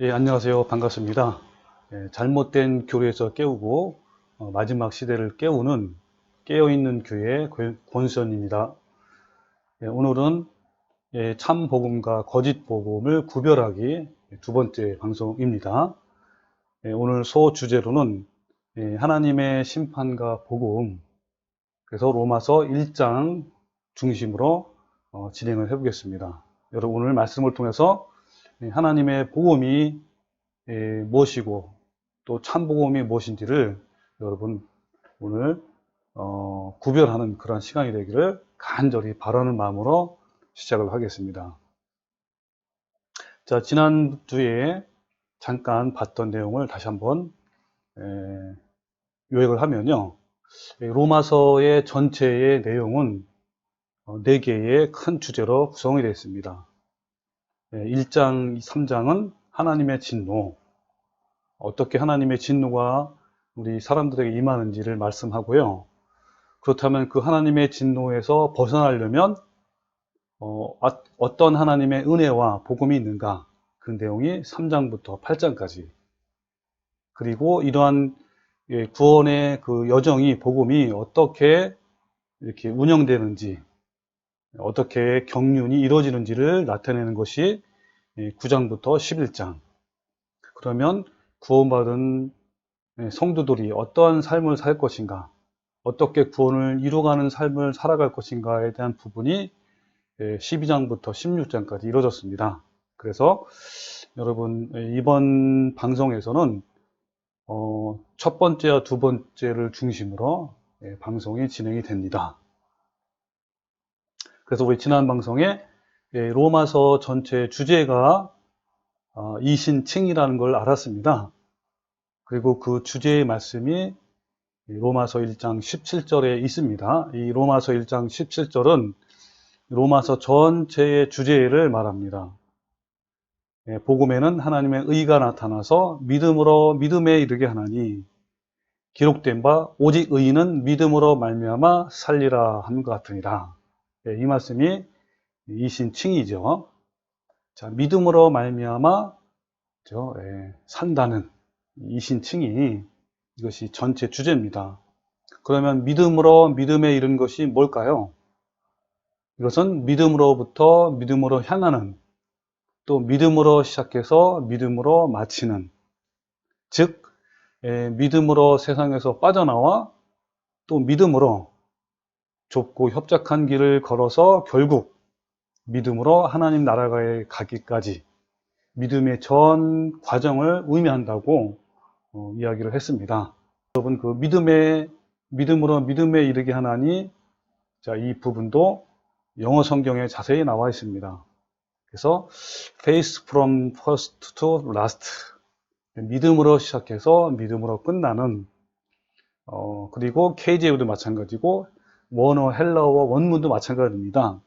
예, 안녕하세요. 반갑습니다. 잘못된 교리에서 깨우고 마지막 시대를 깨우는 깨어있는 교회 권수현입니다. 오늘은 참 복음과 거짓 복음을 구별하기 두 번째 방송입니다. 오늘 소 주제로는 하나님의 심판과 복음, 그래서 로마서 1장 중심으로 진행을 해보겠습니다. 여러분, 오늘 말씀을 통해서 하나님의 복음이 무엇이고 또 참복음이 무엇인지를 여러분 오늘 구별하는 그런 시간이 되기를 간절히 바라는 마음으로 시작을 하겠습니다. 자, 지난주에 잠깐 봤던 내용을 다시 한번 요약을 하면요. 로마서의 전체의 내용은 4개의 큰 주제로 구성이 되어 있습니다. 1장, 3장은 하나님의 진노, 어떻게 하나님의 진노가 우리 사람들에게 임하는지를 말씀하고요. 그렇다면 그 하나님의 진노에서 벗어나려면 어떤 하나님의 은혜와 복음이 있는가, 그 내용이 3장부터 8장까지, 그리고 이러한 구원의 그 여정이, 복음이 어떻게 이렇게 운영되는지, 어떻게 경륜이 이루어지는지를 나타내는 것이 9장부터 11장. 그러면 구원받은 성도들이 어떠한 삶을 살 것인가, 어떻게 구원을 이루어가는 삶을 살아갈 것인가에 대한 부분이 12장부터 16장까지 이루어졌습니다. 그래서 여러분, 이번 방송에서는 첫 번째와 두 번째를 중심으로 방송이 진행이 됩니다. 그래서 우리 지난 방송에 로마서 전체 주제가 이신칭이라는 걸 알았습니다. 그리고 그 주제의 말씀이 로마서 1장 17절에 있습니다. 이 로마서 1장 17절은 로마서 전체의 주제를 말합니다. 복음에는 하나님의 의가 나타나서 믿음으로 믿음에 이르게 하나니 기록된 바 오직 의인은 믿음으로 말미암아 살리라 하는 것 같으니라. 이 말씀이 이신칭이죠. 자, 믿음으로 말미암아 산다는 이신칭이 이것이 전체 주제입니다. 그러면 믿음으로 믿음에 이른 것이 뭘까요? 이것은 믿음으로부터 믿음으로 향하는, 또 믿음으로 시작해서 믿음으로 마치는, 즉 믿음으로 세상에서 빠져나와 또 믿음으로 좁고 협착한 길을 걸어서 결국 믿음으로 하나님 나라에 가기까지 믿음의 전 과정을 의미한다고 이야기를 했습니다. 여러분, 그 믿음으로 믿음에 이르게 하나니, 자, 이 부분도 영어 성경에 자세히 나와 있습니다. 그래서 faith from first to last, 믿음으로 시작해서 믿음으로 끝나는, 그리고 KJV도 마찬가지고 원어 헬라어 원문도 마찬가지입니다.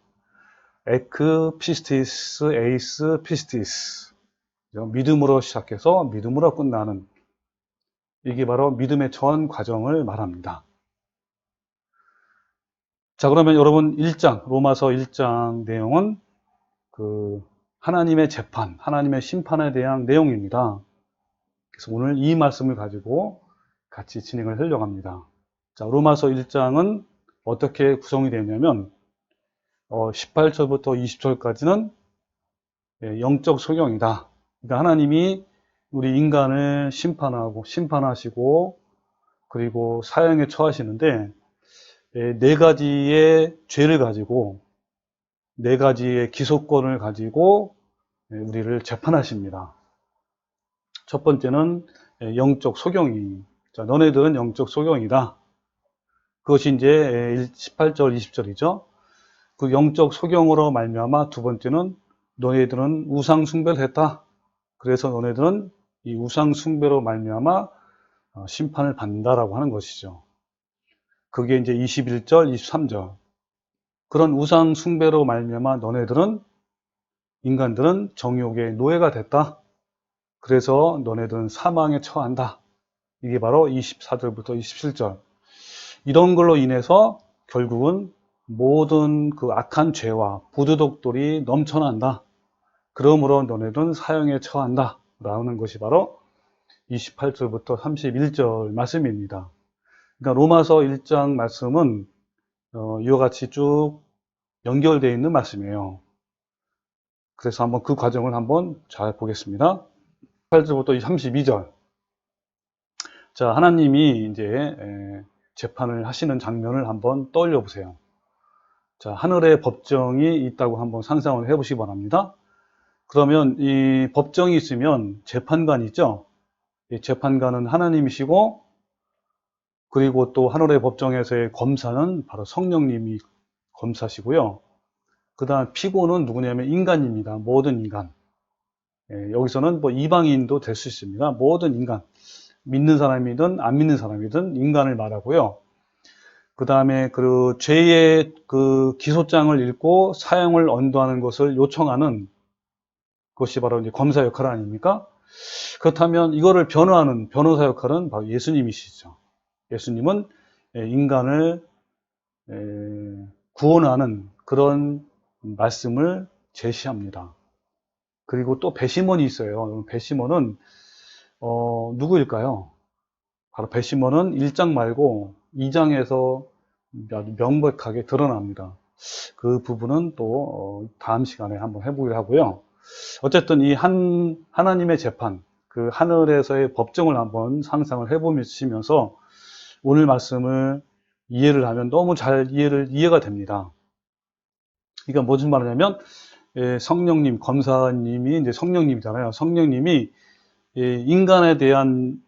에크 피스티스 에이스 피스티스, 믿음으로 시작해서 믿음으로 끝나는, 이게 바로 믿음의 전 과정을 말합니다. 자, 그러면 여러분, 로마서 1장 내용은 그 하나님의 재판, 하나님의 심판에 대한 내용입니다. 그래서 오늘 이 말씀을 가지고 같이 진행을 하려고 합니다. 자, 로마서 1장은 어떻게 구성이 되냐면 18절부터 20절까지는 영적 소경이다. 그러니까 하나님이 우리 인간을 심판하시고 그리고 사형에 처하시는데 4가지의 죄를 가지고 4가지의 기소권을 가지고 우리를 재판하십니다. 첫 번째는 영적 소경이, 자, 너네들은 영적 소경이다. 그것이 이제 18절, 20절이죠. 그 영적 소경으로 말미암아 두 번째는 너네들은 우상 숭배를 했다. 그래서 너네들은 이 우상 숭배로 말미암아 심판을 받는다라고 하는 것이죠. 그게 이제 21절, 23절. 그런 우상 숭배로 말미암아 인간들은 정욕의 노예가 됐다. 그래서 너네들은 사망에 처한다. 이게 바로 24절부터 27절. 이런 걸로 인해서 결국은 모든 그 악한 죄와 부도덕들이 넘쳐난다. 그러므로 너네들은 사형에 처한다. 라는 것이 바로 28절부터 31절 말씀입니다. 그러니까 로마서 1장 말씀은 이와 같이 쭉 연결되어 있는 말씀이에요. 그래서 한번 그 과정을 한번 잘 보겠습니다. 8절부터 32절. 자, 하나님이 이제 재판을 하시는 장면을 한번 떠올려 보세요. 자, 하늘에 법정이 있다고 한번 상상을 해 보시기 바랍니다. 그러면 이 법정이 있으면 재판관이 있죠. 이 재판관은 하나님이시고, 그리고 또 하늘의 법정에서의 검사는 바로 성령님이 검사시고요. 그 다음 피고는 누구냐면 인간입니다. 모든 인간. 여기서는 뭐 이방인도 될 수 있습니다. 모든 인간. 믿는 사람이든 안 믿는 사람이든 인간을 말하고요. 그 다음에 그 죄의 그 기소장을 읽고 사형을 언도하는 것을 요청하는 것이 바로 이제 검사 역할 아닙니까? 그렇다면 이거를 변호하는 변호사 역할은 바로 예수님이시죠. 예수님은 인간을 구원하는 그런 말씀을 제시합니다. 그리고 또 배심원이 있어요. 배심원은 누구일까요? 바로 배심원은 1장 말고 2장에서 아주 명백하게 드러납니다. 그 부분은 또 다음 시간에 한번 해보기로 하고요. 어쨌든 이 하나님의 재판, 그 하늘에서의 법정을 한번 상상을 해보시면서 오늘 말씀을 이해를 하면 너무 잘 이해가 됩니다. 그러니까 무슨 말이냐면 성령님, 검사님이 이제 성령님이잖아요. 성령님이 인간에 대한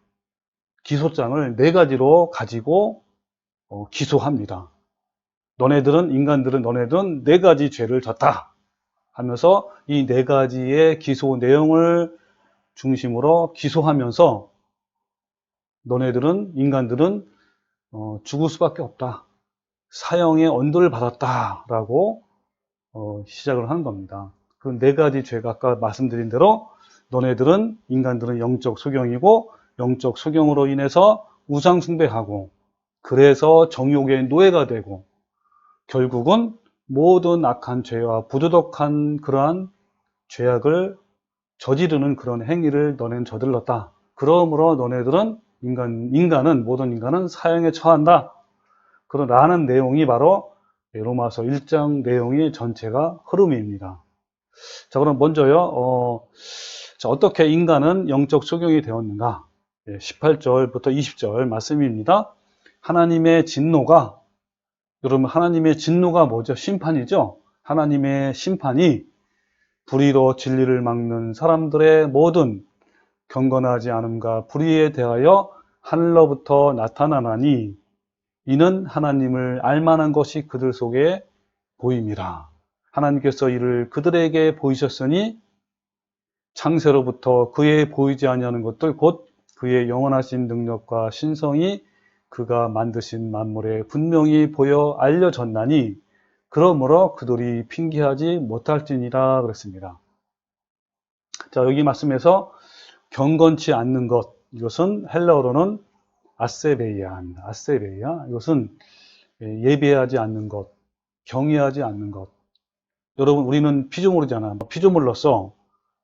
기소장을 4가지로 가지고 기소합니다. 인간들은 너네들은 4가지 죄를 졌다 하면서 이 4가지의 기소 내용을 중심으로 기소하면서 인간들은 죽을 수밖에 없다. 사형의 언도를 받았다라고 시작을 하는 겁니다. 그 4가지 죄가 아까 말씀드린 대로 인간들은 영적 소경이고 영적 소경으로 인해서 우상 숭배하고 그래서 정욕의 노예가 되고 결국은 모든 악한 죄와 부도덕한 그러한 죄악을 저지르는 그런 행위를 너네는 저질렀다. 그러므로 너네들은 모든 인간은 사형에 처한다. 라는 내용이 바로 로마서 1장 내용이 전체가 흐름입니다. 자, 그럼 먼저요, 자, 어떻게 인간은 영적 소경이 되었는가? 18절부터 20절 말씀입니다. 여러분, 하나님의 진노가 뭐죠? 심판이죠? 하나님의 심판이 불의로 진리를 막는 사람들의 모든 경건하지 않음과 불의에 대하여 하늘로부터 나타나나니 이는 하나님을 알만한 것이 그들 속에 보임이라. 하나님께서 이를 그들에게 보이셨으니 창세로부터 그의 보이지 아니하는 것들 곧 그의 영원하신 능력과 신성이 그가 만드신 만물에 분명히 보여 알려졌나니 그러므로 그들이 핑계하지 못할지니라 그랬습니다. 자, 여기 말씀에서 경건치 않는 것, 이것은 헬라어로는 아세베이아입니다. 아세베이아, 이것은 예배하지 않는 것, 경외하지 않는 것. 여러분, 우리는 피조물이잖아요. 피조물로서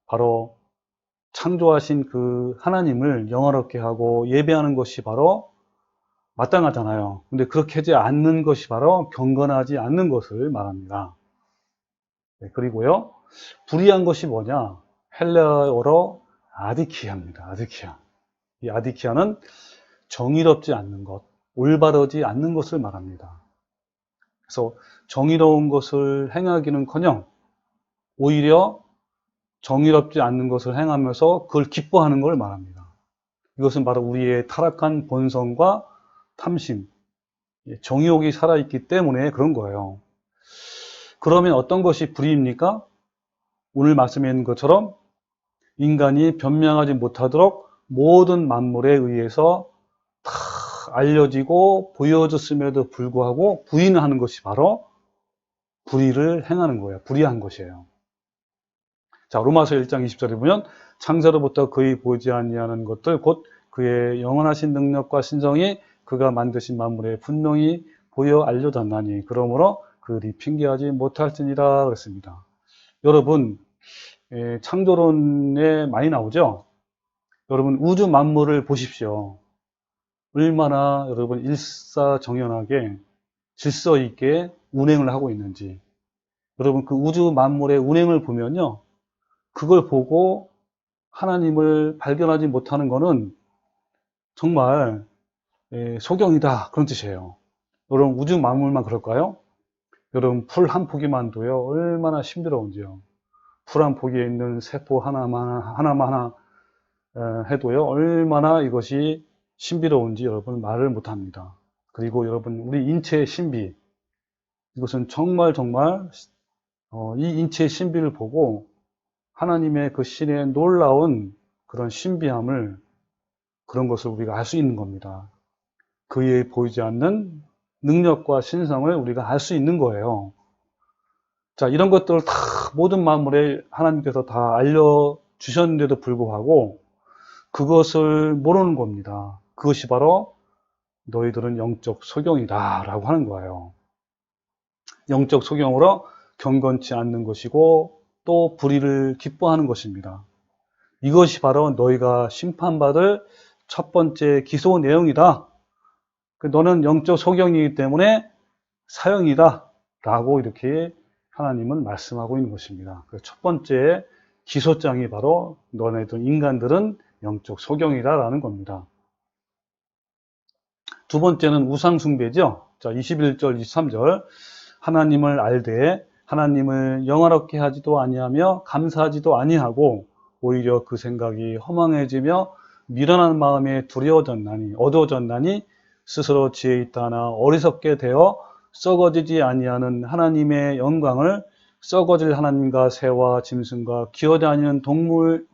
바로 창조하신 그 하나님을 영화롭게 하고 예배하는 것이 바로 마땅하잖아요. 근데 그렇게 하지 않는 것이 바로 경건하지 않는 것을 말합니다. 그리고요, 불의한 것이 뭐냐? 헬라어로 아디키아입니다. 아디키아. 이 아디키아는 정의롭지 않는 것, 올바르지 않는 것을 말합니다. 그래서 정의로운 것을 행하기는커녕 오히려 정의롭지 않는 것을 행하면서 그걸 기뻐하는 걸 말합니다. 이것은 바로 우리의 타락한 본성과 탐심, 정욕이 살아있기 때문에 그런 거예요. 그러면 어떤 것이 불의입니까? 오늘 말씀에 있는 것처럼 인간이 변명하지 못하도록 모든 만물에 의해서 다 알려지고 보여졌음에도 불구하고 부인하는 것이 바로 불의를 행하는 거예요. 불의한 것이에요. 자, 로마서 1장 20절에 보면 창세로부터 그의 보이지 아니하는 것들 곧 그의 영원하신 능력과 신성이 그가 만드신 만물에 분명히 보여 알려졌나니 그러므로 그들이 핑계하지 못할지니라 그랬습니다. 여러분, 창조론에 많이 나오죠? 여러분 우주 만물을 보십시오. 얼마나 여러분 일사정연하게 질서 있게 운행을 하고 있는지. 여러분 그 우주 만물의 운행을 보면요. 그걸 보고 하나님을 발견하지 못하는 것은 정말 소경이다 그런 뜻이에요. 여러분 우주 만물만 그럴까요? 여러분 풀 한 포기만도요 얼마나 신비로운지요. 풀 한 포기에 있는 세포 하나만 해도요 얼마나 이것이 신비로운지 여러분 말을 못합니다. 그리고 여러분 우리 인체의 신비, 이것은 정말 이 인체의 신비를 보고 하나님의 그 신의 놀라운 그런 신비함을, 그런 것을 우리가 알 수 있는 겁니다. 그에 보이지 않는 능력과 신성을 우리가 알 수 있는 거예요. 자, 이런 것들을 다 모든 만물에 하나님께서 다 알려주셨는데도 불구하고 그것을 모르는 겁니다. 그것이 바로 너희들은 영적 소경이다 라고 하는 거예요. 영적 소경으로 경건치 않는 것이고 또 불의를 기뻐하는 것입니다. 이것이 바로 너희가 심판받을 첫 번째 기소 내용이다. 너는 영적 소경이기 때문에 사형이다 라고 이렇게 하나님은 말씀하고 있는 것입니다. 첫 번째 기소장이 바로 너네들 인간들은 영적 소경이다 라는 겁니다. 두 번째는 우상숭배죠. 자, 21절, 23절. 하나님을 알되 하나님을 영화롭게 하지도 아니하며 감사하지도 아니하고 오히려 그 생각이 허망해지며 미련한 마음에 어두워졌나니 스스로 지혜 있다나 어리석게 되어 썩어지지 아니하는 하나님의 영광을 썩어질 하나님과 새와 짐승과 기어다니는 동물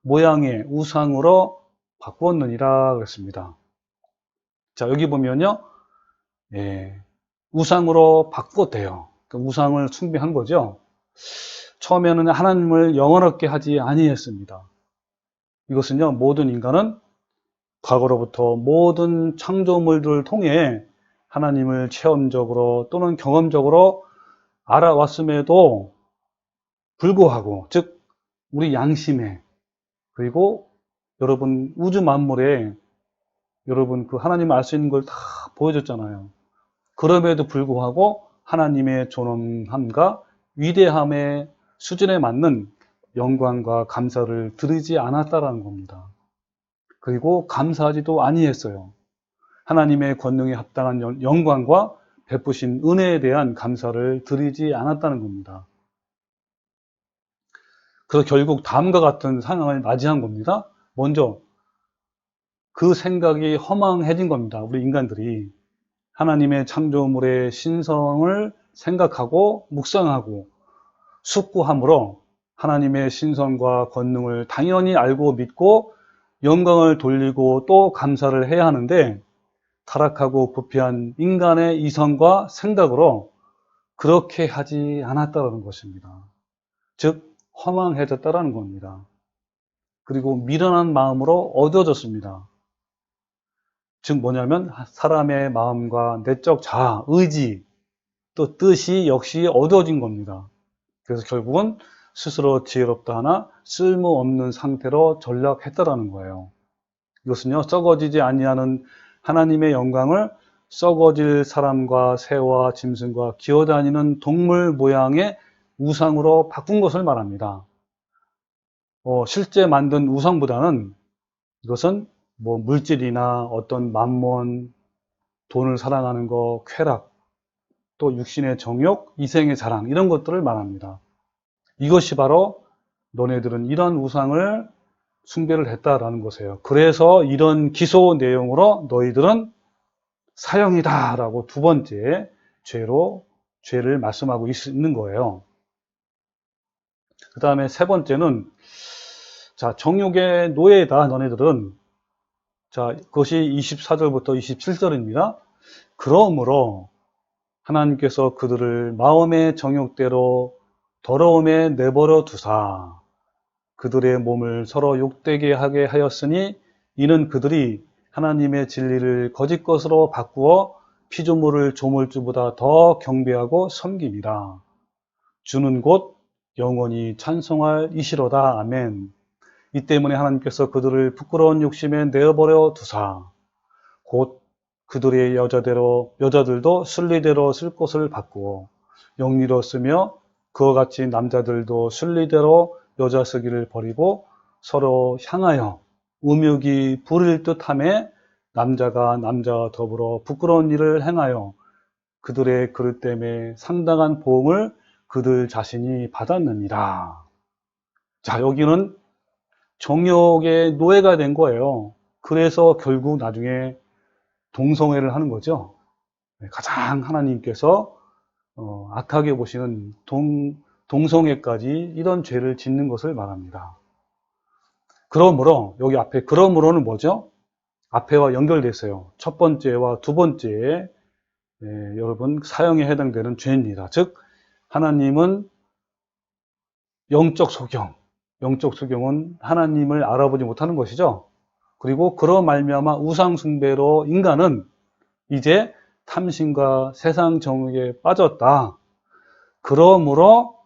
모양의 우상으로 바꾸었느니라 그랬습니다. 자, 여기 보면요. 우상으로 바꿨대요. 우상을 숭배한 거죠. 처음에는 하나님을 영원롭게 하지 아니했습니다. 이것은요, 모든 인간은 과거로부터 모든 창조물들을 통해 하나님을 체험적으로 또는 경험적으로 알아왔음에도 불구하고, 즉 우리 양심에, 그리고 여러분 우주 만물에 여러분 그 하나님을 알 수 있는 걸 다 보여줬잖아요. 그럼에도 불구하고 하나님의 존엄함과 위대함의 수준에 맞는 영광과 감사를 드리지 않았다라는 겁니다. 그리고 감사하지도 아니했어요. 하나님의 권능에 합당한 영광과 베푸신 은혜에 대한 감사를 드리지 않았다는 겁니다. 그래서 결국 다음과 같은 상황을 맞이한 겁니다. 먼저 그 생각이 허망해진 겁니다. 우리 인간들이 하나님의 창조물의 신성을 생각하고 묵상하고 숙고함으로 하나님의 신성과 권능을 당연히 알고 믿고 영광을 돌리고 또 감사를 해야 하는데, 타락하고 부패한 인간의 이성과 생각으로 그렇게 하지 않았다는 것입니다. 즉 허망해졌다는 겁니다. 그리고 미련한 마음으로 어두워졌습니다. 즉 뭐냐면 사람의 마음과 내적 자아, 의지, 또 뜻이 역시 어두워진 겁니다. 그래서 결국은 스스로 지혜롭다 하나 쓸모없는 상태로 전락했다라는 거예요. 이것은요, 썩어지지 아니하는 하나님의 영광을 썩어질 사람과 새와 짐승과 기어다니는 동물 모양의 우상으로 바꾼 것을 말합니다. 실제 만든 우상보다는 이것은 뭐 물질이나 어떤 만몬, 돈을 사랑하는 것, 쾌락, 또 육신의 정욕, 이생의 자랑, 이런 것들을 말합니다. 이것이 바로 너네들은 이런 우상을 숭배를 했다라는 것이에요. 그래서 이런 기소 내용으로 너희들은 사형이다 라고 두 번째 죄를 말씀하고 있는 거예요. 그 다음에 세 번째는, 자, 정욕의 노예다 너네들은. 자, 그것이 24절부터 27절입니다. 그러므로 하나님께서 그들을 마음의 정욕대로 더러움에 내버려 두사 그들의 몸을 서로 욕되게 하게 하였으니, 이는 그들이 하나님의 진리를 거짓 것으로 바꾸어 피조물을 조물주보다 더 경배하고 섬김이라. 주는 곧 영원히 찬송할 이시로다. 아멘. 이 때문에 하나님께서 그들을 부끄러운 욕심에 내어버려 두사 곧 그들의 여자들도 순리대로 쓸 곳을 바꾸어 영리로 쓰며 그와 같이 남자들도 순리대로 여자 쓰기를 버리고 서로 향하여 음욕이 부릴 듯하며 남자가 남자와 더불어 부끄러운 일을 행하여 그들의 그릇 때문에 상당한 보응을 그들 자신이 받았느니라. 자, 여기는 정욕의 노예가 된 거예요. 그래서 결국 나중에 동성애를 하는 거죠. 가장 하나님께서 악하게 보시는 동성애까지 이런 죄를 짓는 것을 말합니다. 그러므로 여기 앞에 그러므로는 뭐죠? 앞에와 연결돼 있어요. 첫 번째와 두 번째에 여러분 사형에 해당되는 죄입니다. 즉 하나님은 영적 소경은 하나님을 알아보지 못하는 것이죠. 그리고 그로 말미암아 우상 숭배로 인간은 이제 탐심과 세상 정욕에 빠졌다. 그러므로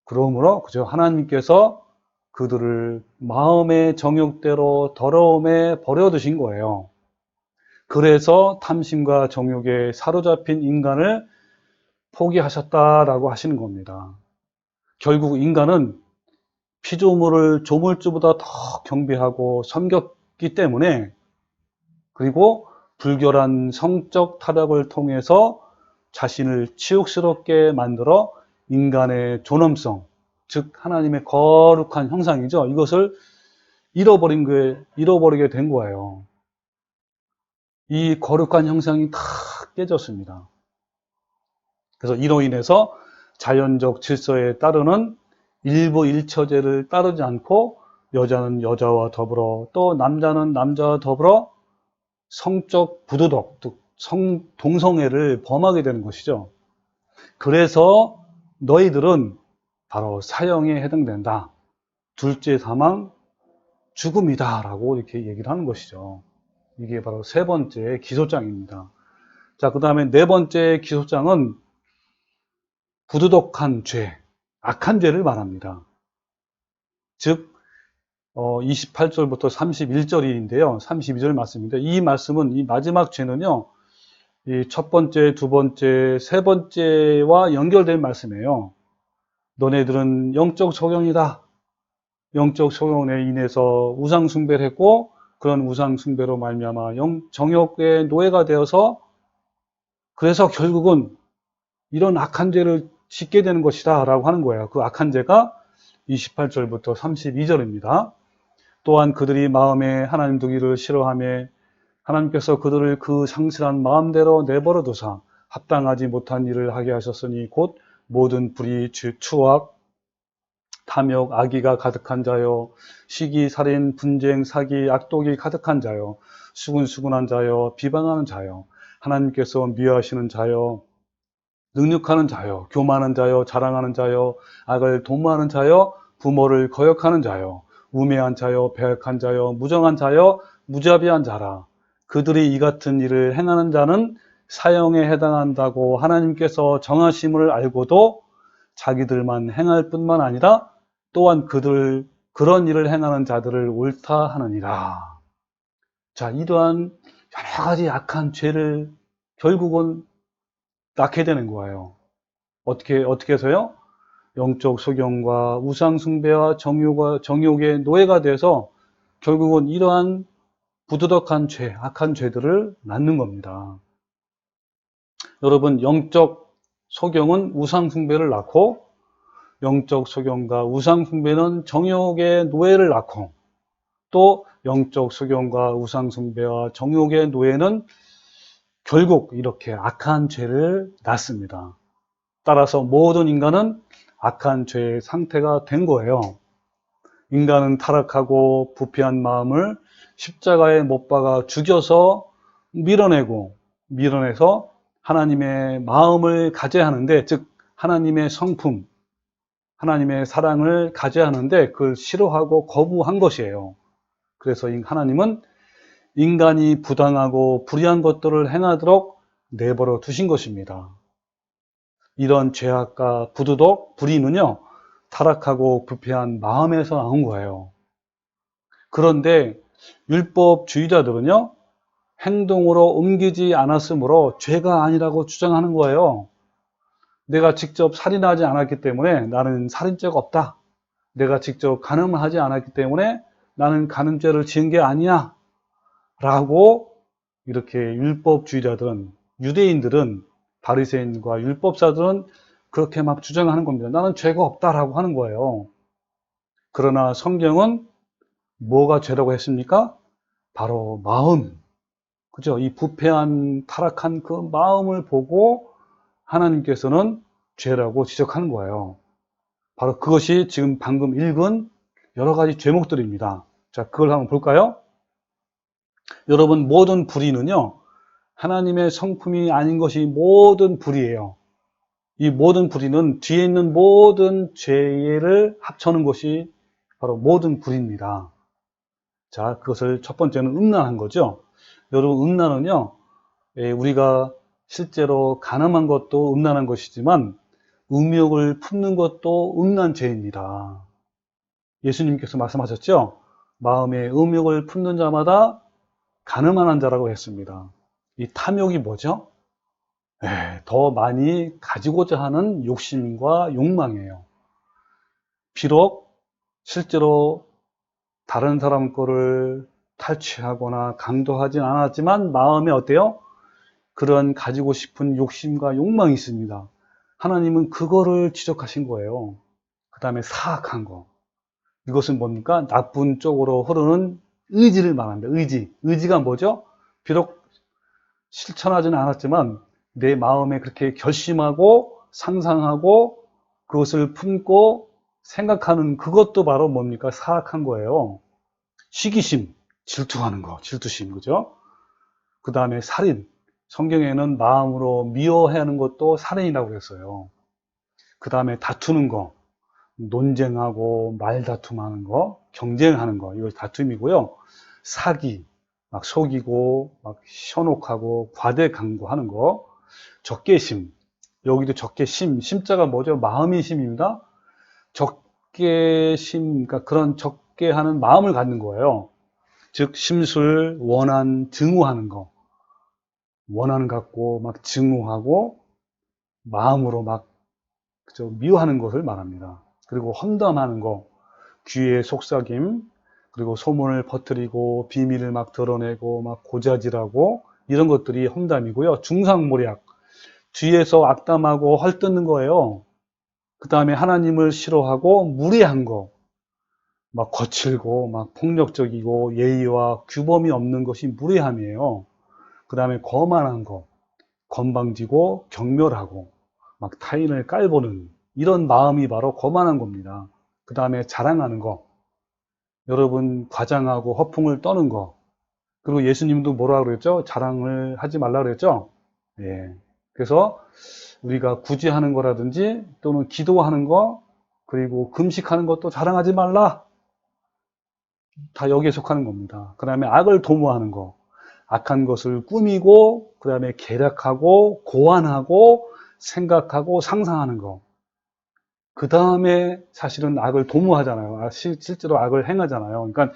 그죠? 하나님께서 그들을 마음의 정욕대로 더러움에 버려두신 거예요. 그래서 탐심과 정욕에 사로잡힌 인간을 포기하셨다라고 하시는 겁니다. 결국 인간은 피조물을 조물주보다 더 경배하고 섬겼기 때문에 그리고 불결한 성적 타락을 통해서 자신을 치욕스럽게 만들어 인간의 존엄성, 즉 하나님의 거룩한 형상이죠. 이것을 잃어버리게 된 거예요. 이 거룩한 형상이 다 깨졌습니다. 그래서 이로 인해서 자연적 질서에 따르는 일부 일처제를 따르지 않고 여자는 여자와 더불어 또 남자는 남자와 더불어 성적 부도덕, 즉 동성애를 범하게 되는 것이죠. 그래서 너희들은 바로 사형에 해당된다. 둘째 사망, 죽음이다 라고 이렇게 얘기를 하는 것이죠. 이게 바로 세 번째 기소장입니다. 자, 그 다음에 네 번째 기소장은 부도덕한 죄, 악한 죄를 말합니다. 즉 28절부터 31절인데요. 32절 말씀입니다. 이 말씀은 이 마지막 죄는요. 이 첫 번째, 두 번째, 세 번째와 연결된 말씀이에요. 너네들은 영적 소경이다. 영적 소경에 인해서 우상 숭배를 했고 그런 우상 숭배로 말미암아 정욕의 노예가 되어서 그래서 결국은 이런 악한 죄를 짓게 되는 것이다 라고 하는 거예요. 그 악한 죄가 28절부터 32절입니다. 또한 그들이 마음에 하나님 두기를 싫어하며 하나님께서 그들을 그 상실한 마음대로 내버려 두사 합당하지 못한 일을 하게 하셨으니 곧 모든 불의, 추악, 탐욕, 악의가 가득한 자요, 시기, 살인, 분쟁, 사기, 악독이 가득한 자요, 수군수군한 자요, 비방하는 자요, 하나님께서 미워하시는 자요, 능력하는 자요, 교만한 자요, 자랑하는 자요, 악을 도모하는 자요, 부모를 거역하는 자요, 우매한 자요, 배역한 자요, 무정한 자요, 무자비한 자라. 그들이 이 같은 일을 행하는 자는 사형에 해당한다고 하나님께서 정하심을 알고도 자기들만 행할 뿐만 아니라 또한 그런 일을 행하는 자들을 옳다 하느니라. 자, 이러한 여러 가지 악한 죄를 결국은 낳게 되는 거예요. 어떻게 해서요? 영적 소경과 우상 숭배와 정욕의 노예가 돼서 결국은 이러한 부도덕한 죄, 악한 죄들을 낳는 겁니다. 여러분, 영적 소경은 우상 숭배를 낳고 영적 소경과 우상 숭배는 정욕의 노예를 낳고 또 영적 소경과 우상 숭배와 정욕의 노예는 결국 이렇게 악한 죄를 낳습니다. 따라서 모든 인간은 악한 죄의 상태가 된 거예요. 인간은 타락하고 부패한 마음을 십자가에 못 박아 죽여서 밀어내서 하나님의 마음을 가져야 하는데, 즉 하나님의 성품, 하나님의 사랑을 가져야 하는데 그걸 싫어하고 거부한 것이에요. 그래서 하나님은 인간이 부당하고 불의한 것들을 행하도록 내버려 두신 것입니다. 이런 죄악과 부도덕, 불의는요, 타락하고 부패한 마음에서 나온 거예요. 그런데 율법주의자들은요, 행동으로 옮기지 않았으므로 죄가 아니라고 주장하는 거예요. 내가 직접 살인하지 않았기 때문에 나는 살인죄가 없다. 내가 직접 간음을 하지 않았기 때문에 나는 간음죄를 지은 게 아니야. 라고 이렇게 율법주의자들은, 유대인들은, 바리새인과 율법사들은 그렇게 막 주장하는 겁니다. 나는 죄가 없다라고 하는 거예요. 그러나 성경은 뭐가 죄라고 했습니까? 바로 마음. 그죠? 이 부패한, 타락한 그 마음을 보고 하나님께서는 죄라고 지적하는 거예요. 바로 그것이 지금 방금 읽은 여러 가지 죄목들입니다. 자, 그걸 한번 볼까요? 여러분, 모든 불의는요, 하나님의 성품이 아닌 것이 모든 불의예요. 이 모든 불의는 뒤에 있는 모든 죄를 합쳐놓은 것이 바로 모든 불의입니다. 자, 그것을 첫 번째는 음란한 거죠. 여러분, 음란은요, 우리가 실제로 간음한 것도 음란한 것이지만 음욕을 품는 것도 음란 죄입니다. 예수님께서 말씀하셨죠? 마음에 음욕을 품는 자마다 간음하는 자라고 했습니다. 이 탐욕이 뭐죠? 더 많이 가지고자 하는 욕심과 욕망이에요. 비록 실제로 다른 사람 거를 탈취하거나 강도하진 않았지만 마음에 어때요? 그런 가지고 싶은 욕심과 욕망이 있습니다. 하나님은 그거를 지적하신 거예요. 그 다음에 사악한 거. 이것은 뭡니까? 나쁜 쪽으로 흐르는 의지를 말합니다. 의지. 의지가 뭐죠? 비록 실천하지는 않았지만 내 마음에 그렇게 결심하고 상상하고 그것을 품고 생각하는 그것도 바로 뭡니까? 사악한 거예요. 시기심, 질투하는 거, 질투심, 그죠? 그 다음에 살인. 성경에는 마음으로 미워하는 것도 살인이라고 그랬어요. 그 다음에 다투는 거, 논쟁하고 말다툼하는 거, 경쟁하는 거, 이거 다툼이고요. 사기, 막 속이고, 막 현혹하고, 과대강구하는 거, 적개심. 여기도 적개심, 심자가 뭐죠? 마음이 심입니다. 적개심, 그러니까 그런 적개하는 마음을 갖는 거예요. 즉, 심술, 원한, 증오하는 거. 원한 갖고 막 증오하고 마음으로 막 그저 미워하는 것을 말합니다. 그리고 험담하는 거, 귀에 속삭임, 그리고 소문을 퍼뜨리고 비밀을 막 드러내고 막 고자질하고 이런 것들이 험담이고요. 중상모략, 뒤에서 악담하고 헐뜯는 거예요. 그 다음에 하나님을 싫어하고 무례한 거, 막 거칠고 막 폭력적이고 예의와 규범이 없는 것이 무례함이에요. 그 다음에 거만한 거, 건방지고 경멸하고 막 타인을 깔보는 이런 마음이 바로 거만한 겁니다. 그 다음에 자랑하는 거, 여러분 과장하고 허풍을 떠는 거, 그리고 예수님도 뭐라 그랬죠? 자랑을 하지 말라 그랬죠? 예. 그래서 우리가 굳이 하는 거라든지 또는 기도하는 거, 그리고 금식하는 것도 자랑하지 말라. 다 여기에 속하는 겁니다. 그 다음에 악을 도모하는 거, 악한 것을 꾸미고 그 다음에 계략하고 고안하고 생각하고 상상하는 거, 그 다음에 사실은 악을 도모하잖아요. 실제로 악을 행하잖아요. 그러니까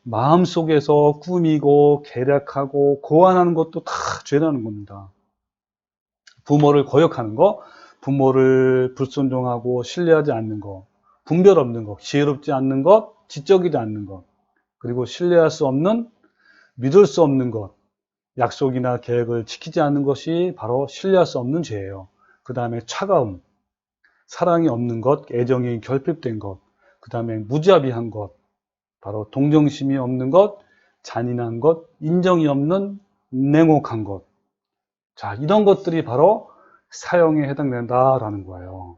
마음속에서 꾸미고 계략하고 고안하는 것도 다 죄라는 겁니다. 부모를 거역하는 거, 부모를 불순종하고 신뢰하지 않는 거, 분별 없는 것, 지혜롭지 않는 것, 지적이지 않는 것, 그리고 신뢰할 수 없는, 믿을 수 없는 것, 약속이나 계획을 지키지 않는 것이 바로 신뢰할 수 없는 죄예요. 그 다음에 차가움, 사랑이 없는 것, 애정이 결핍된 것, 그 다음에 무자비한 것, 바로 동정심이 없는 것, 잔인한 것, 인정이 없는 냉혹한 것. 자, 이런 것들이 바로 사형에 해당된다라는 거예요.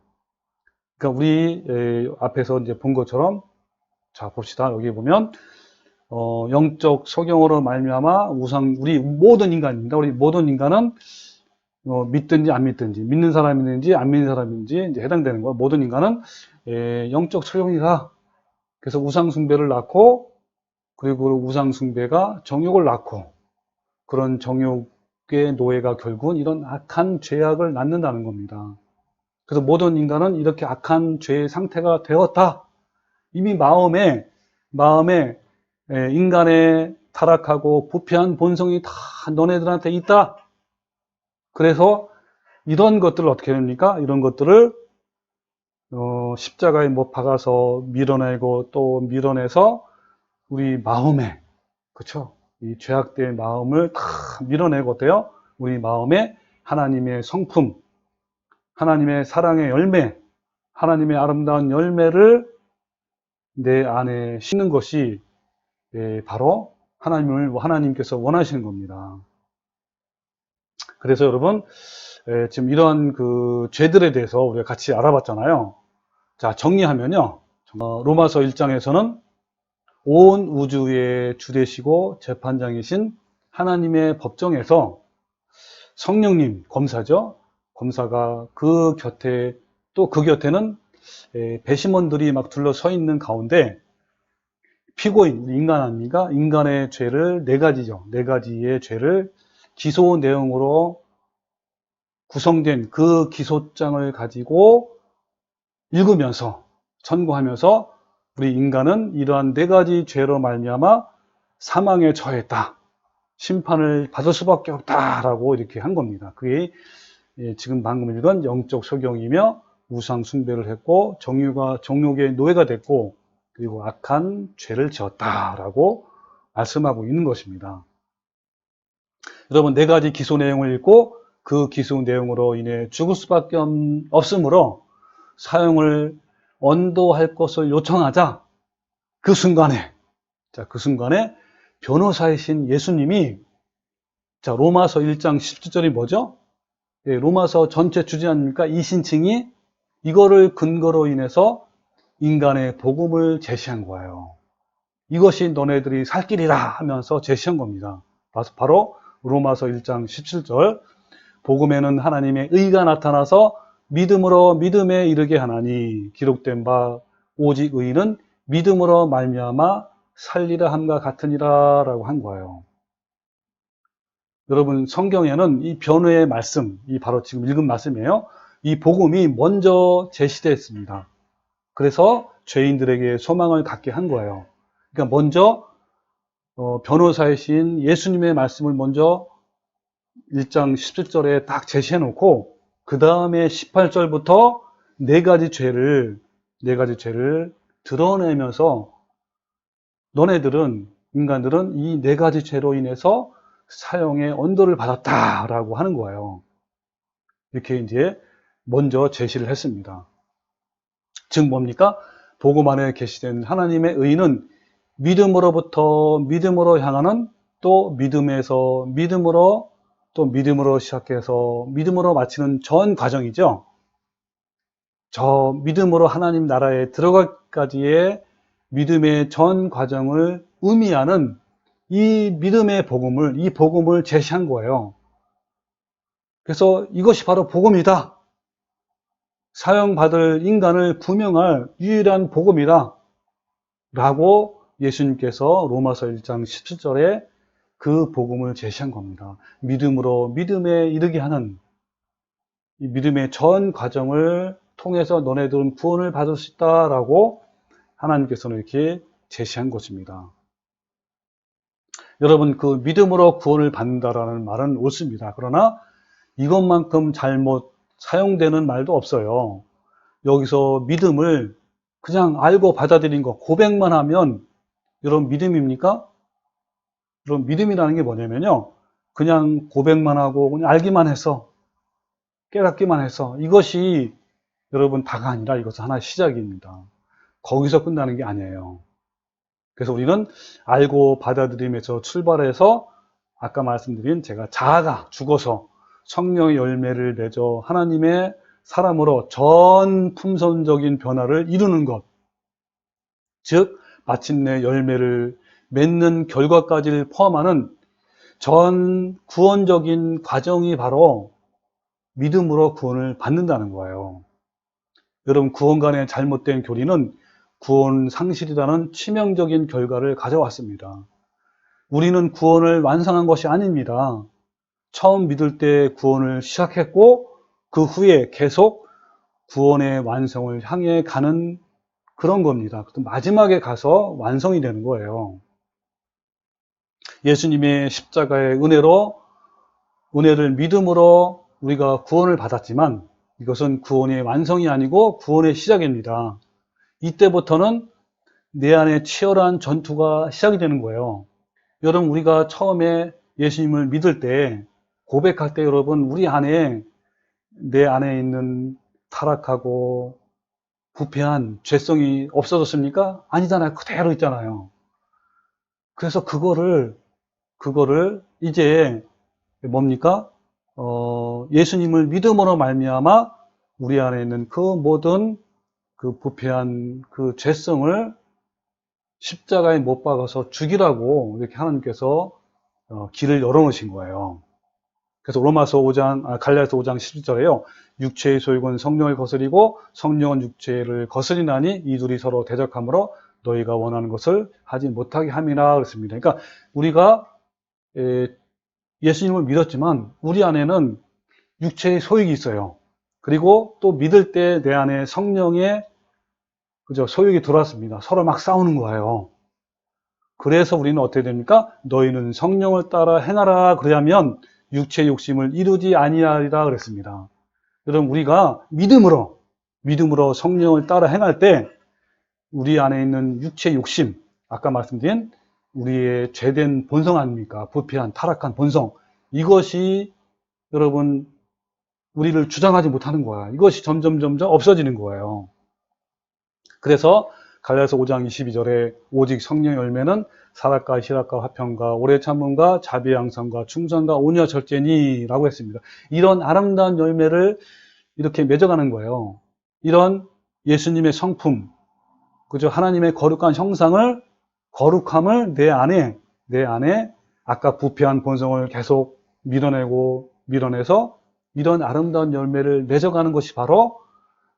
그러니까 우리 앞에서 이제 본 것처럼, 자 봅시다. 여기 보면 영적 소경으로 말미암아 우리 모든 인간입니다. 우리 모든 인간은 믿든지 안 믿든지, 믿는 사람이든지 안 믿는 사람인지 이제 해당되는 거예요. 모든 인간은 영적 소경이다. 그래서 우상 숭배를 낳고, 그리고 우상 숭배가 정욕을 낳고, 그런 정욕의 노예가 결국은 이런 악한 죄악을 낳는다는 겁니다. 그래서 모든 인간은 이렇게 악한 죄의 상태가 되었다. 이미 마음에 인간의 타락하고 부패한 본성이 다 너네들한테 있다. 그래서 이런 것들을 어떻게 합니까? 이런 것들을 십자가에 못 박아서 밀어내고 또 밀어내서 우리 마음에, 그쵸? 이 죄악된 마음을 다 밀어내고 어때요? 우리 마음에 하나님의 성품, 하나님의 사랑의 열매, 하나님의 아름다운 열매를 내 안에 심는 것이 바로 하나님께서 원하시는 겁니다. 그래서 여러분, 지금 이러한 그 죄들에 대해서 우리가 같이 알아봤잖아요. 자, 정리하면요. 로마서 1장에서는 온 우주의 주 되시고 재판장이신 하나님의 법정에서 성령님, 검사죠. 검사가 그 곁에, 또 그 곁에는 배심원들이 막 둘러서 있는 가운데 피고인, 인간 아닙니까? 인간의 죄를 네 가지죠. 네 가지의 죄를 기소 내용으로 구성된 그 기소장을 가지고 읽으면서 선고하면서 우리 인간은 이러한 네 가지 죄로 말미암아 사망에 처했다. 심판을 받을 수밖에 없다라고 이렇게 한 겁니다. 그게 지금 방금 읽은 영적 소경이며 우상 숭배를 했고 정욕의 노예가 됐고 그리고 악한 죄를 지었다라고 말씀하고 있는 것입니다. 여러분 네 가지 기소 내용을 읽고 그 기소 내용으로 인해 죽을 수밖에 없으므로 사형을 언도할 것을 요청하자 그 순간에 변호사이신 예수님이 로마서 1장 17절이 뭐죠? 로마서 전체 주제 아닙니까? 이 신칭이 이거를 근거로 인해서 인간의 복음을 제시한 거예요. 이것이 너네들이 살 길이다 하면서 제시한 겁니다. 바로 로마서 1장 17절 복음에는 하나님의 의가 나타나서 믿음으로 믿음에 이르게 하나니 기록된 바 오직 의인은 믿음으로 말미암아 살리라 함과 같으니라 라고 한 거예요. 여러분 성경에는 이 변호의 말씀, 이 바로 지금 읽은 말씀이에요. 이 복음이 먼저 제시됐습니다. 그래서 죄인들에게 소망을 갖게 한 거예요. 그러니까 먼저 변호사이신 예수님의 말씀을 먼저 1장 17절에 딱 제시해 놓고 그 다음에 18절부터 네 가지 죄를 드러내면서 인간들은 이 네 가지 죄로 인해서 사형의 언도를 받았다라고 하는 거예요. 이렇게 이제 먼저 제시를 했습니다. 즉 뭡니까? 복음 안에 계시된 하나님의 의는 믿음으로부터 믿음으로 향하는 또 믿음에서 믿음으로 또 믿음으로 시작해서 믿음으로 마치는 전 과정이죠. 저 믿음으로 하나님 나라에 들어갈까지의 믿음의 전 과정을 의미하는 이 믿음의 복음을, 이 복음을 제시한 거예요. 그래서 이것이 바로 복음이다. 사형받을 인간을 구명할 유일한 복음이다. 라고 예수님께서 로마서 1장 17절에 그 복음을 제시한 겁니다. 믿음으로 믿음에 이르게 하는 이 믿음의 전 과정을 통해서 너네들은 구원을 받을 수 있다라고 하나님께서는 이렇게 제시한 것입니다. 여러분 그 믿음으로 구원을 받는다라는 말은 옳습니다. 그러나 이것만큼 잘못 사용되는 말도 없어요. 여기서 믿음을 그냥 알고 받아들인 거 고백만 하면 여러분 믿음입니까? 여러분 믿음이라는 게 뭐냐면요. 그냥 고백만 하고 그냥 알기만 해서 깨닫기만 해서 이것이 여러분 다가 아니라 이것은 하나의 시작입니다. 거기서 끝나는 게 아니에요. 그래서 우리는 알고 받아들임에서 출발해서 아까 말씀드린 제가 자아가 죽어서 성령의 열매를 맺어 하나님의 사람으로 전 품성적인 변화를 이루는 것. 즉 마침내 열매를 맺는 결과까지를 포함하는 전 구원적인 과정이 바로 믿음으로 구원을 받는다는 거예요. 여러분 구원 간의 잘못된 교리는 구원 상실이라는 치명적인 결과를 가져왔습니다. 우리는 구원을 완성한 것이 아닙니다. 처음 믿을 때 구원을 시작했고 그 후에 계속 구원의 완성을 향해 가는 그런 겁니다. 마지막에 가서 완성이 되는 거예요. 예수님의 십자가의 은혜를 믿음으로 우리가 구원을 받았지만 이것은 구원의 완성이 아니고 구원의 시작입니다. 이때부터는 내 안에 치열한 전투가 시작이 되는 거예요. 여러분, 우리가 처음에 예수님을 믿을 때, 고백할 때 여러분, 내 안에 있는 타락하고 부패한 죄성이 없어졌습니까? 아니잖아요. 그대로 있잖아요. 그래서 그거를 이제 뭡니까? 예수님을 믿음으로 말미암아 우리 안에 있는 그 모든 그 부패한 그 죄성을 십자가에 못 박아서 죽이라고 이렇게 하나님께서 길을 열어놓으신 거예요. 그래서 갈라디아서 5장 11절에요. 육체의 소욕은 성령을 거스리고 성령은 육체를 거스리나니 이 둘이 서로 대적하므로 너희가 원하는 것을 하지 못하게 함이라 그랬습니다. 그러니까 우리가 예수님을 믿었지만 우리 안에는 육체의 소욕이 있어요. 그리고 또 믿을 때 내 안에 성령의 소욕이 들어왔습니다. 서로 막 싸우는 거예요. 그래서 우리는 어떻게 됩니까? 너희는 성령을 따라 행하라 그러면 육체의 욕심을 이루지 아니하리라 그랬습니다. 여러분, 우리가 믿음으로 성령을 따라 행할 때 우리 안에 있는 육체의 욕심, 아까 말씀드린 우리의 죄된 본성 아닙니까? 부패한 타락한 본성, 이것이 여러분 우리를 주장하지 못하는 거야. 이것이 점점 없어지는 거예요. 그래서 갈라디아서 5장 22절에 오직 성령의 열매는 사랑과 희락과 화평과 오래 참음과 자비 양선과 충성과 온유와 절제니 라고 했습니다. 이런 아름다운 열매를 이렇게 맺어가는 거예요. 이런 예수님의 성품, 하나님의 거룩한 형상을, 거룩함을 내 안에 아까 부패한 본성을 계속 밀어내서 이런 아름다운 열매를 맺어가는 것이 바로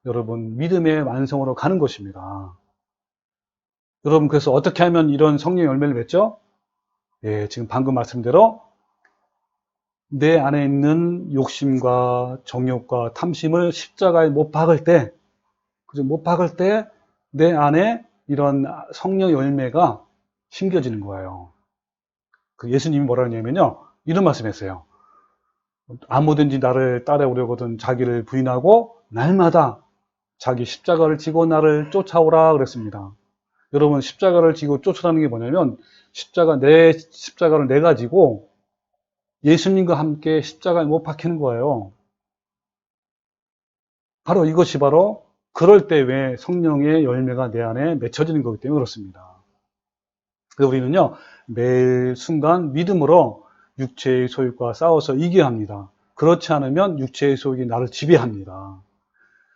여러분 믿음의 완성으로 가는 것입니다. 여러분, 그래서 어떻게 하면 이런 성령의 열매를 맺죠? 예, 지금 방금 말씀대로 내 안에 있는 욕심과 정욕과 탐심을 십자가에 못 박을 때 내 안에 이런 성령 열매가 심겨지는 거예요. 예수님이 뭐라 하냐면요, 이런 말씀했어요. 아무든지 나를 따라오려거든 자기를 부인하고 날마다 자기 십자가를 지고 나를 쫓아오라 그랬습니다. 여러분, 십자가를 지고 쫓아가는 게 뭐냐면 내 십자가를 내가 지고 예수님과 함께 십자가에 못 박히는 거예요. 이것이 그럴 때 왜 성령의 열매가 내 안에 맺혀지는 거기 때문에 그렇습니다. 그래서 우리는요, 매일 순간 믿음으로 육체의 소욕과 싸워서 이겨야 합니다. 그렇지 않으면 육체의 소욕이 나를 지배합니다.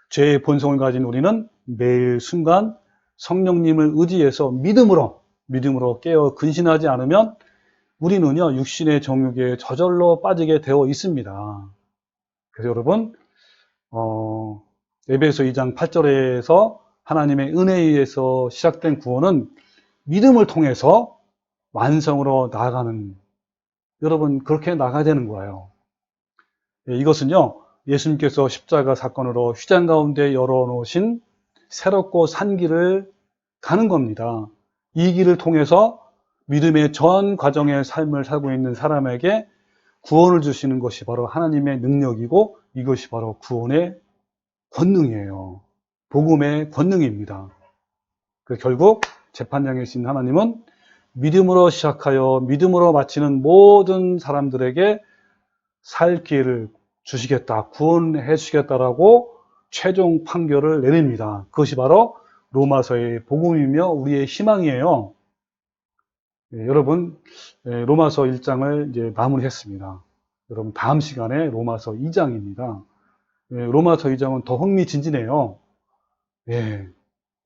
죄의 본성을 가진 우리는 매일 순간 성령님을 의지해서 믿음으로 깨어 근신하지 않으면 우리는요, 육신의 정욕에 저절로 빠지게 되어 있습니다. 그래서 여러분, 에베소 2장 8절에서 하나님의 은혜에 의해서 시작된 구원은 믿음을 통해서 완성으로 나아가는, 여러분, 그렇게 나가야 되는 거예요. 이것은요, 예수님께서 십자가 사건으로 휘장 가운데 열어놓으신 새롭고 산 길을 가는 겁니다. 이 길을 통해서 믿음의 전 과정의 삶을 살고 있는 사람에게 구원을 주시는 것이 바로 하나님의 능력이고 이것이 바로 구원의 권능이에요. 복음의 권능입니다. 결국 재판장이신 하나님은 믿음으로 시작하여 믿음으로 마치는 모든 사람들에게 살 기회를 주시겠다, 구원해 주시겠다라고 최종 판결을 내립니다. 그것이 바로 로마서의 복음이며 우리의 희망이에요. 여러분, 로마서 1장을 이제 마무리했습니다. 여러분, 다음 시간에 로마서 2장입니다. 로마서 2장은 더 흥미진진해요.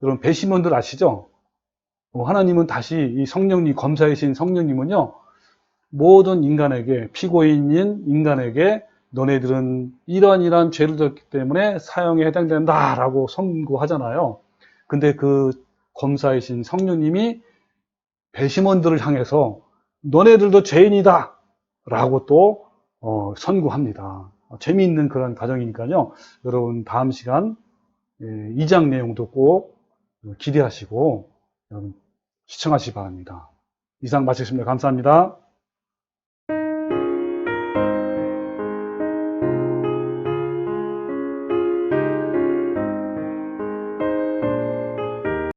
여러분, 배심원들 아시죠? 하나님은 다시 이 성령님, 검사이신 성령님은요, 모든 인간에게, 피고인인 인간에게 너네들은 이러한 죄를 졌기 때문에 사형에 해당된다라고 선고하잖아요. 근데 그 검사이신 성령님이 배심원들을 향해서 너네들도 죄인이다 라고 또 선고합니다. 재미있는 그런 과정이니까요. 여러분, 다음 시간 2장 내용도 꼭 기대하시고 여러분 시청하시기 바랍니다. 이상 마치겠습니다. 감사합니다.